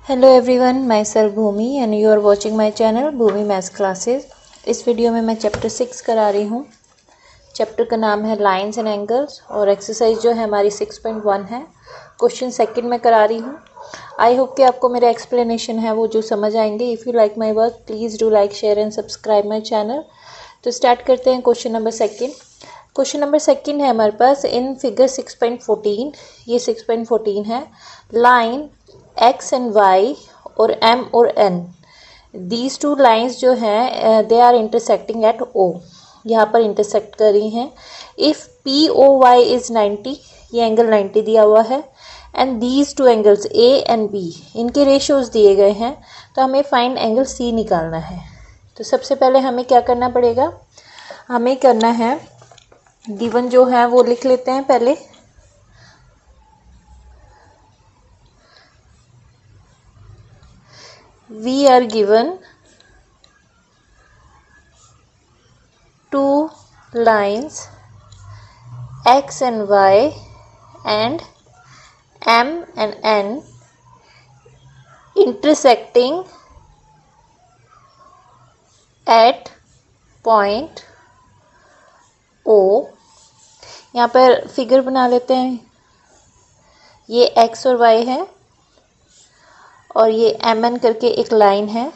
Hello everyone, myself Bhumi and you are watching my channel Bhumi maths classes. इस video में मैं chapter 6 करा रही हूँ। चैप्टर का नाम है लाइंस एंड एंगल्स और एक्सरसाइज जो है हमारी 6.1 है। क्वेश्चन सेकंड में करा रही हूँ। आई होप कि आपको मेरा एक्सप्लेनेशन है वो जो समझ आएंगे। If you like my work please do like share and subscribe my channel. तो स्टार्ट करते हैं question number second. Question number second है हमारे पास इन फिगर 6.14। ये 6.14 है। लाइन एक्स एंड वाई और एम और एन, दीज टू लाइन्स जो हैं they are intersecting at O, यहाँ पर इंटरसेक्ट कर रही हैं। If P O Y is 90, ये एंगल 90 दिया हुआ है। And these two angles A and B, इनके रेशियोज दिए गए हैं। तो हमें फाइंड एंगल सी निकालना है। तो सबसे पहले हमें क्या करना पड़ेगा, हमें करना है गिवन जो है वो लिख लेते हैं पहले। We are given two lines x and y and m and n intersecting at point O। यहाँ पर फिगर बना लेते हैं। ये x और y है और ये एम एन करके एक लाइन है।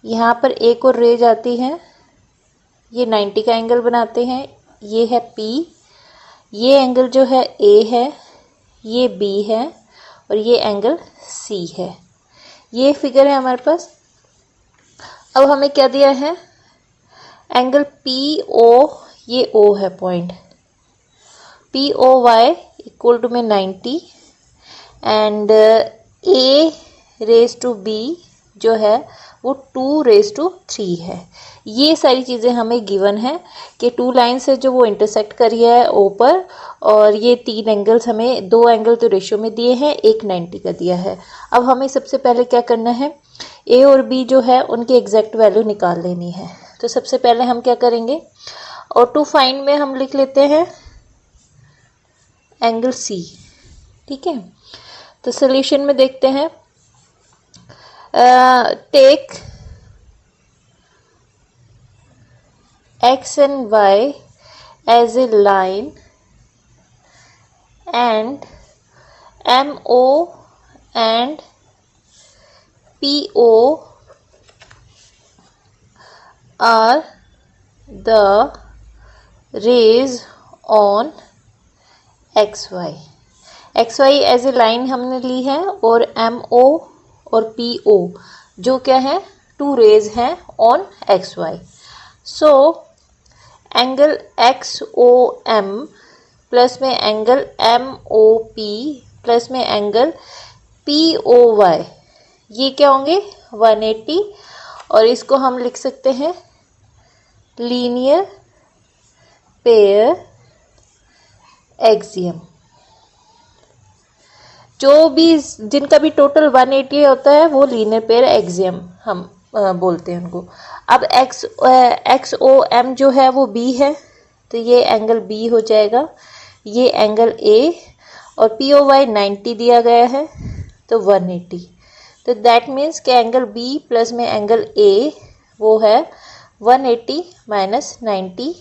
यहाँ पर एक और रे जाती है, ये 90 का एंगल बनाते हैं। ये है P, ये एंगल जो है A है, ये B है और ये एंगल C है। ये फिगर है हमारे पास। अब हमें क्या दिया है, एंगल PO, ये O है पॉइंट, POY इक्वल टू में 90 and A raise to B जो है वो 2 रेज टू 3 है। ये सारी चीज़ें हमें गिवन है कि टू लाइन्स है जो वो इंटरसेक्ट करी है O पर, और ये तीन एंगल्स हमें, दो एंगल तो रेशियो में दिए हैं, एक 90 का दिया है। अब हमें सबसे पहले क्या करना है, A और B जो है उनकी एग्जैक्ट वैल्यू निकाल लेनी है। तो सबसे पहले हम क्या करेंगे, और टू फाइंड में हम लिख लेते हैं एंगल C। ठीक है, तो सोल्यूशन में देखते हैं। Take x and y as a line and MO and PO are the rays on XY। XY as a line हमने ली है और MO और PO जो क्या है, टू रेज हैं on XY। So angle XOM plus में एंगल MOP प्लस में एंगल POY, ये क्या होंगे 180, और इसको हम लिख सकते हैं लीनियर पेयर एक्सियम। जो भी जिनका भी टोटल 180 होता है वो लीनियर पेयर एक्सियम हम बोलते हैं उनको। अब XOM जो है वो B है, तो ये एंगल B हो जाएगा, ये एंगल A, और POY 90 दिया गया है तो 180। तो दैट मीन्स कि एंगल B प्लस में एंगल A वो है 180 माइनस 90,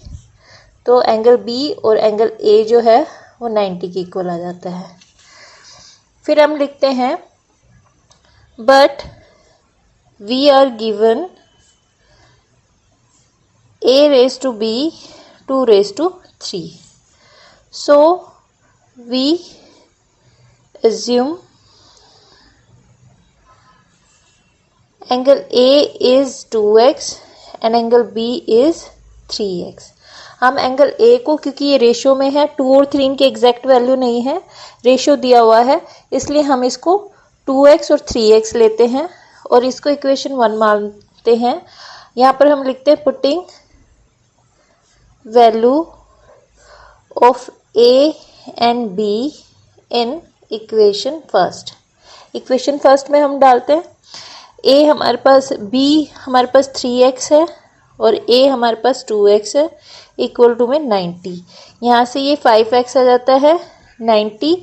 तो एंगल B और एंगल A जो है वो 90 के इक्वल आ जाता है। फिर हम लिखते हैं but we are given A raise to B 2 raise to 3, so we assume angle A is 2x and angle B is 3x। हम एंगल A को, क्योंकि ये रेशियो में है, 2 और 3 इनकी एग्जैक्ट वैल्यू नहीं है, रेशियो दिया हुआ है, इसलिए हम इसको 2x और 3x लेते हैं और इसको इक्वेशन 1 मानते हैं। यहाँ पर हम लिखते हैं putting value of A and B in equation first. Equation first में हम डालते हैं A हमारे पास, B हमारे पास 3x है और A हमारे पास 2x है, इक्वल टू में 90। यहाँ से ये 5x आ जाता है, 90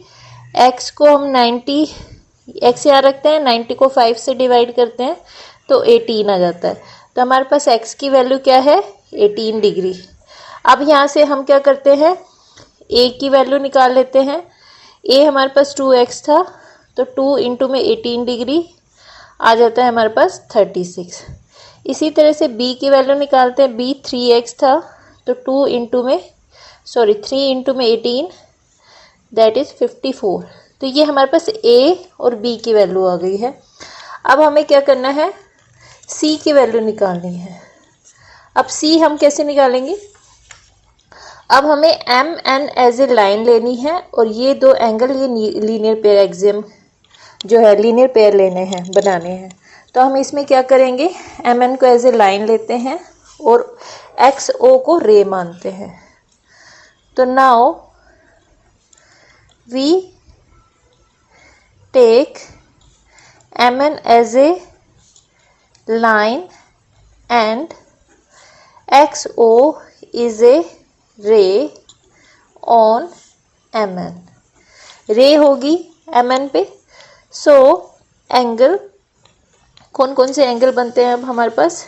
x को हम 90 x यहाँ रखते हैं, 90 को 5 से डिवाइड करते हैं तो 18 आ जाता है। तो हमारे पास x की वैल्यू क्या है, 18 डिग्री। अब यहाँ से हम क्या करते हैं, a की वैल्यू निकाल लेते हैं। a हमारे पास 2x था, तो 2 इंटू में 18 डिग्री आ जाता है हमारे पास 36। इसी तरह से b की वैल्यू निकालते हैं। b 3x था, तो 3 इंटू में 18 दैट इज़ 54। तो ये हमारे पास a और b की वैल्यू आ गई है। अब हमें क्या करना है, c की वैल्यू निकालनी है। अब c हम कैसे निकालेंगे, अब हमें M N as a line लेनी है और ये दो एंगल, ये लीनियर पेयर एक्सियम जो है, लीनियर पेयर लेने हैं, बनाने हैं। तो हम इसमें क्या करेंगे, एम एन को एज ए लाइन लेते हैं और एक्स ओ को रे मानते हैं। तो now we take M N as a line and X O is a ray on M N. रे होगी एम एन पे। सो एंगल, कौन कौन से एंगल बनते हैं अब हमारे पास,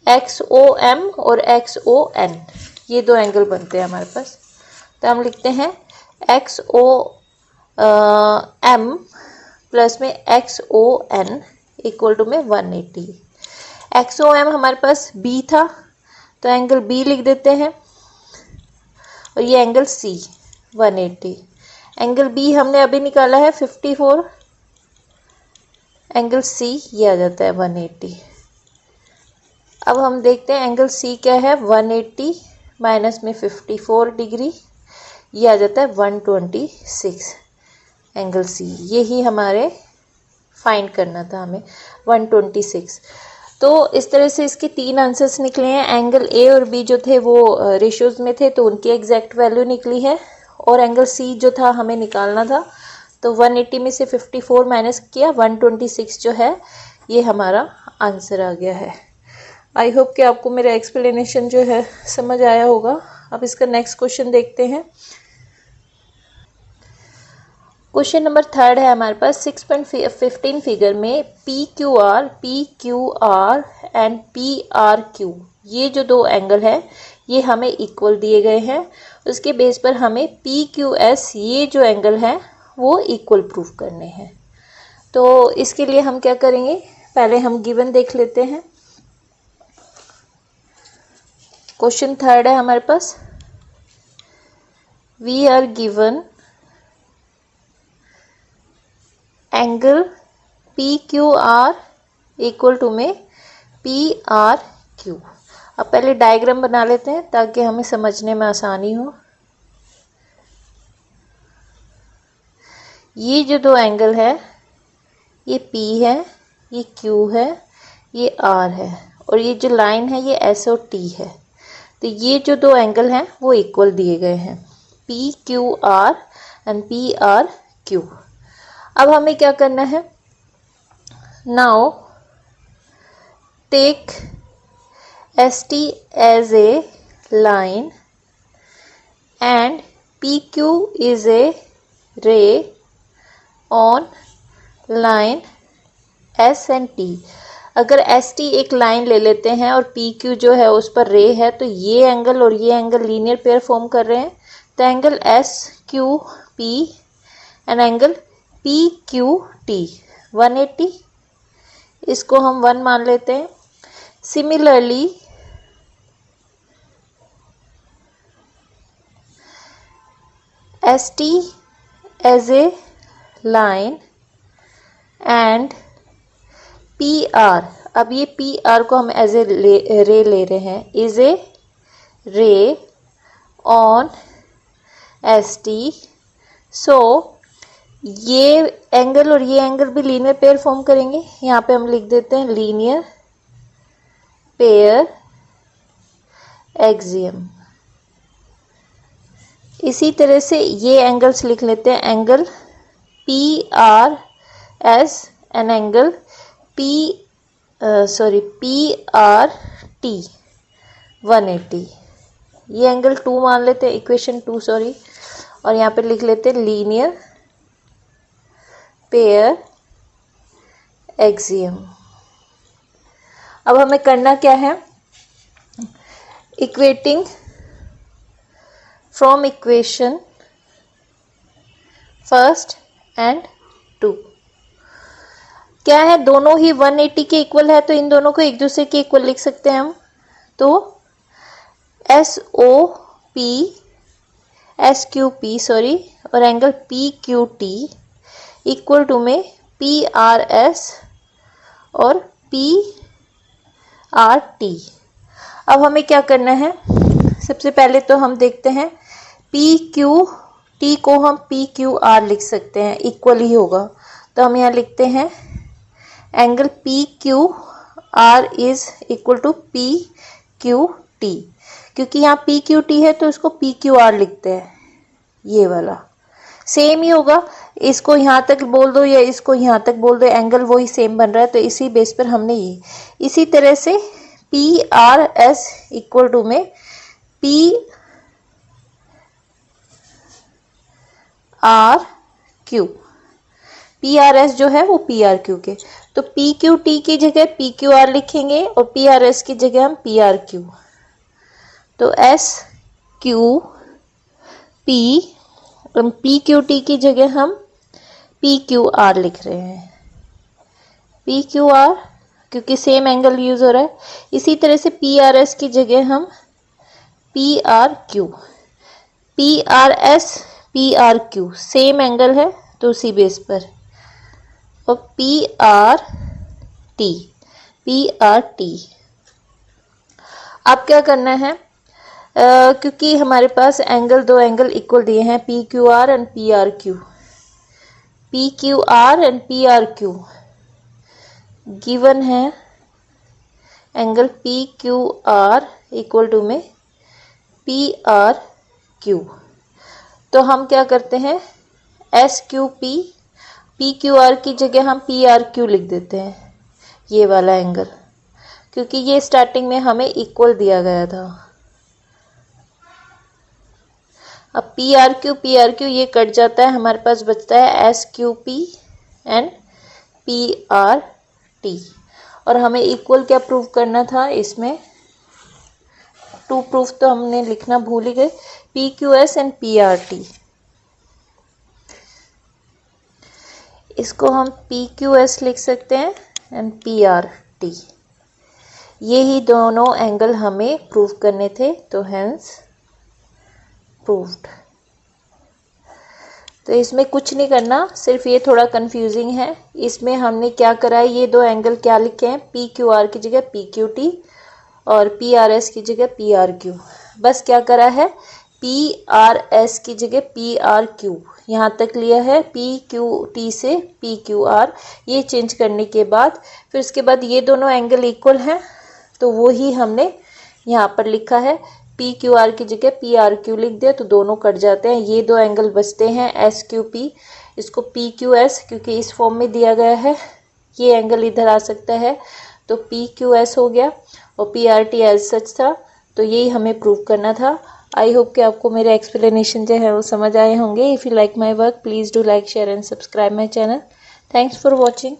एक्स ओ एम और एक्स ओ एन, ये दो एंगल बनते हैं हमारे पास। तो हम लिखते हैं एक्स ओ एम प्लस में X O N equal to में 180। एक्स ओ एम हमारे पास बी था, तो एंगल बी लिख देते हैं और ये एंगल सी 180। एंगल बी हमने अभी निकाला है 54, एंगल सी ये आ जाता है 180। अब हम देखते हैं एंगल सी क्या है, 180 माइनस में 54 डिग्री, ये आ जाता है 126 एंगल सी। यही हमारे फाइंड करना था हमें, 126। तो इस तरह से इसके 3 आंसर्स निकले हैं। एंगल ए और बी जो थे वो रेशियोज में थे, तो उनकी एग्जैक्ट वैल्यू निकली है। और एंगल सी जो था हमें निकालना था, तो 180 में से 54 माइनस किया, 126 जो है ये हमारा आंसर आ गया है। आई होप कि आपको मेरा एक्सप्लेनेशन जो है समझ आया होगा। अब इसका नेक्स्ट क्वेश्चन देखते हैं। क्वेश्चन नंबर 3 है हमारे पास। 6.15 फिगर में P Q are and P R Q, ये जो दो एंगल है ये हमें इक्वल दिए गए हैं। उसके बेस पर हमें पी क्यू एस, ये जो एंगल है वो इक्वल प्रूफ करने हैं। तो इसके लिए हम क्या करेंगे, पहले हम गिवन देख लेते हैं। क्वेश्चन 3 है हमारे पास। We are given angle P Q R equal to में पी आर क्यू। अब पहले डायग्राम बना लेते हैं ताकि हमें समझने में आसानी हो। ये जो दो एंगल है, ये P है, ये Q है, ये R है, और ये जो लाइन है ये S और T है। तो ये जो दो एंगल हैं वो इक्वल दिए गए हैं, PQR एंड PRQ। अब हमें क्या करना है, now take ST as a line and PQ is a ray on line S and T। अगर ST एक लाइन ले लेते हैं और PQ जो है उस पर रे है, तो ये एंगल और ये एंगल लीनियर पेयर फॉर्म कर रहे हैं। तो angle SQP and angle PQT 180, इसको हम 1 मान लेते हैं। Similarly ST as a line and PR, अब ये PR को हम एज ए रे ले रहे हैं, is a ray on ST। सो ये एंगल और ये एंगल भी लीनियर पेयर फॉर्म करेंगे। यहाँ पे हम लिख देते हैं लीनियर पेयर एक्सियम। इसी तरह से ये एंगल्स लिख लेते हैं, angle PRS and angle PRT 180। ये एंगल 2 मान लेते हैं, इक्वेशन 2 सॉरी, और यहाँ पे लिख लेते हैं लीनियर पेयर एक्सियम। अब हमें करना क्या है, equating from equation first and two. क्या है, दोनों ही 180 के इक्वल है, तो इन दोनों को एक दूसरे के इक्वल लिख सकते हैं हम। तो SQP और एंगल PQT इक्वल टू में PRS और PRT। अब हमें क्या करना है, सबसे पहले तो हम देखते हैं PQT को हम PQR लिख सकते हैं, इक्वल ही होगा। तो हम यहाँ लिखते हैं angle PQR is equal to PQT। क्योंकि यहाँ PQT है तो इसको PQR लिखते हैं, ये वाला सेम ही होगा। इसको यहाँ तक बोल दो या इसको यहाँ तक बोल दो, एंगल वही सेम बन रहा है, तो इसी बेस पर हमने ये इसी तरह से PRS इक्वल टू में PRQ। PRS जो है वो PRQ के, तो PQT की जगह PQR लिखेंगे और PRS की जगह हम PRQ। तो SQP PQT की जगह हम PQR लिख रहे हैं, PQR क्योंकि सेम एंगल यूज हो रहा है। इसी तरह से PRS की जगह हम PRQ, PRS PRQ same angle है तो उसी बेस पर, और PRT। अब क्या करना है, क्योंकि हमारे पास दो एंगल इक्वल दिए हैं, PQR एंड PRQ गिवन है एंगल PQR इक्वल टू में PRQ। तो हम क्या करते हैं, SQP PQR की जगह हम PRQ लिख देते हैं, ये वाला एंगल, क्योंकि ये स्टार्टिंग में हमें इक्वल दिया गया था। अब PRQ ये कट जाता है, हमारे पास बचता है SQP एंड PRT। और हमें इक्वल क्या प्रूव करना था, इसमें टू प्रूफ तो हमने लिखना भूल ही गए, PQS एंड PRT। इसको हम PQS लिख सकते हैं एंड PRT। ये ही दोनों एंगल हमें प्रूव करने थे, तो हेंस प्रूव्ड। तो इसमें कुछ नहीं करना, सिर्फ ये थोड़ा कंफ्यूजिंग है। इसमें हमने क्या करा है, ये दो एंगल क्या लिखे हैं, PQR की जगह PQT और PRS की जगह PRQ। बस क्या करा है, PRS की जगह PRQ यहाँ तक लिया है, PQT से PQR ये चेंज करने के बाद फिर उसके बाद ये दोनों एंगल इक्वल हैं, तो वो ही हमने यहाँ पर लिखा है, PQR की जगह PRQ लिख दिया, तो दोनों कट जाते हैं। ये दो एंगल बचते हैं SQP, इसको PQS क्योंकि इस फॉर्म में दिया गया है, ये एंगल इधर आ सकता है, तो PQS हो गया और PRT एज सच था। तो यही हमें प्रूव करना था। आई होप कि आपको मेरे एक्सप्लेनेशन जो है वो समझ आए होंगे। If you like my work please do like share and subscribe my channel. Thanks for watching.